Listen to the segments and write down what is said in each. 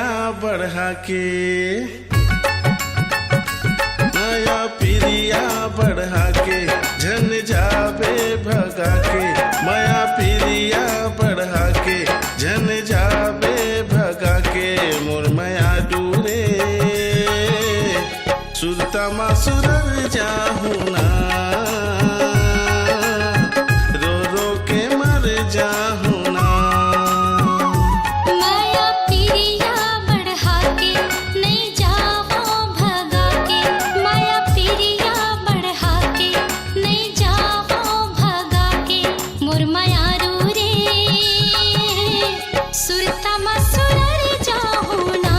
पिरिया बढ़ा के, नया पिरिया बढ़ा के, झन जाबे भगा के, माया पिरिया बढ़ा के, झन जाबे भगा के, मोर माया दूरे सुरता मासुरर जाहू ना, रो रो के मर जाहू ना। माया पिरिया बढ़ा के, नहीं जावो भगा के, माया पिरिया बढ़ा के, नहीं जावो भगा के, मोर माया रू रे सुरता मसुरर जाहू ना,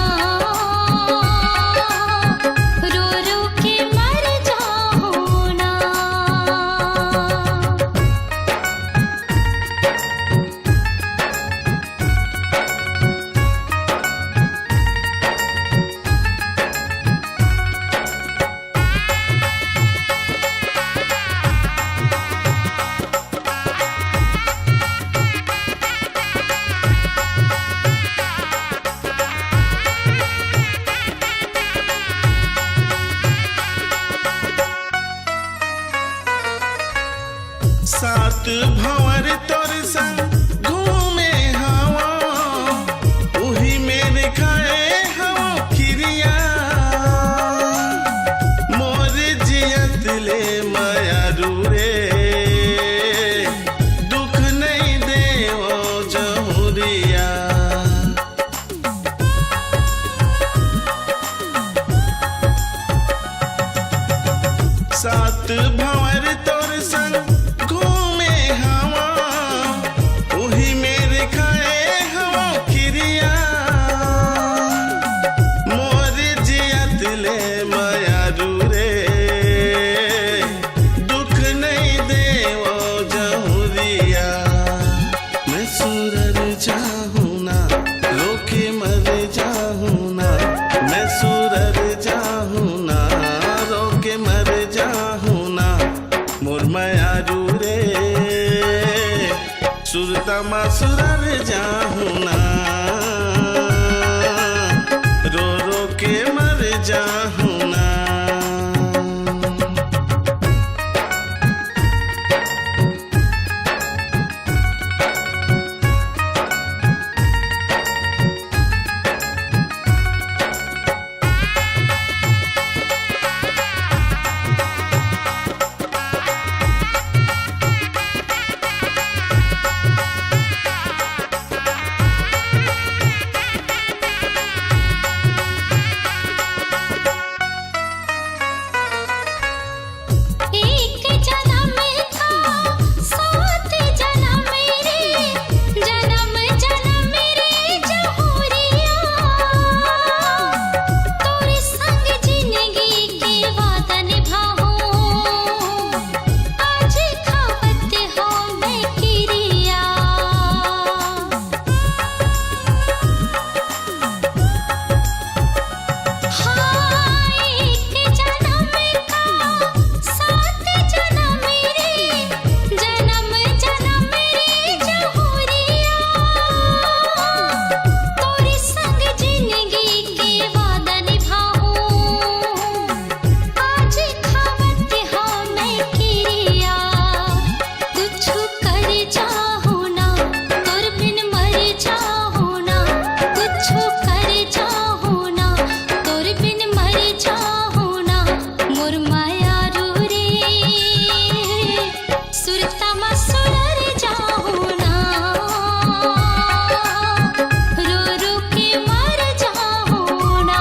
रो रो के मर जाहू ना। सात भंवर तोर संग घूमे हवा, उही मेरे खाए हवा खिरिया, मोर जियत ले माया रू रे दुख नहीं देवो जहुरिया। सात भंवर तोर संग घूमे हवा, उही मेरे खाए हवा खिरिया, मोर जियत ले माया रू रे दुख नहीं देवो जहुरिया। मैं सुरर जाहू ना, रोके मर जाहू ना, मैं सुरर जाहू ना, रोके मर जाहू ना, मोर माया रू रे सुरता मासुरर जाहू ना, रो रो के मर जाहू ना। एक जन्म था सात जन्म रे, जन्म जन्म रे जहुरिया, तोर संग जिंदगी के वादा निभाऊं, आज खावत हो मैं किरिया। हाँ एक जन्म था सात जन्म रे, जन्म जन्म रे जहुरिया, तोर संग जिंदगी के वादा निभाऊं, आज खावत हो मैं किरिया। कुछ कर जाहू ना, तोर बिन मर जाहू ना, कुछ कर जाहू ना, तोर बिन मर जाहू ना, मोर माया रू रे सुरता मसुरर जाहू ना, रो रो के मर जाहू ना।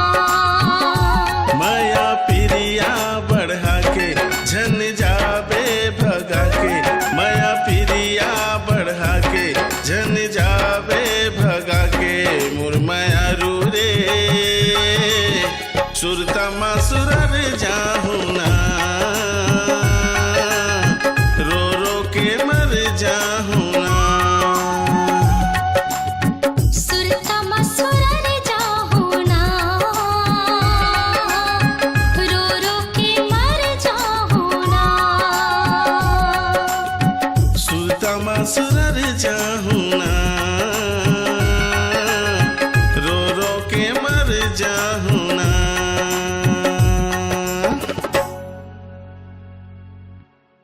माया पिरिया बढ़ा के, झन जाबे भगा के, माया पिरिया बढ़ा के, झन जाबे भगा के, मोर माया रू रे सुरता मासुरर जाहू ना, रो रो के मर जाहू ना। सुरता मसुरर जाहू ना, रो रो के मर जाहू ना। सुरता मासुरर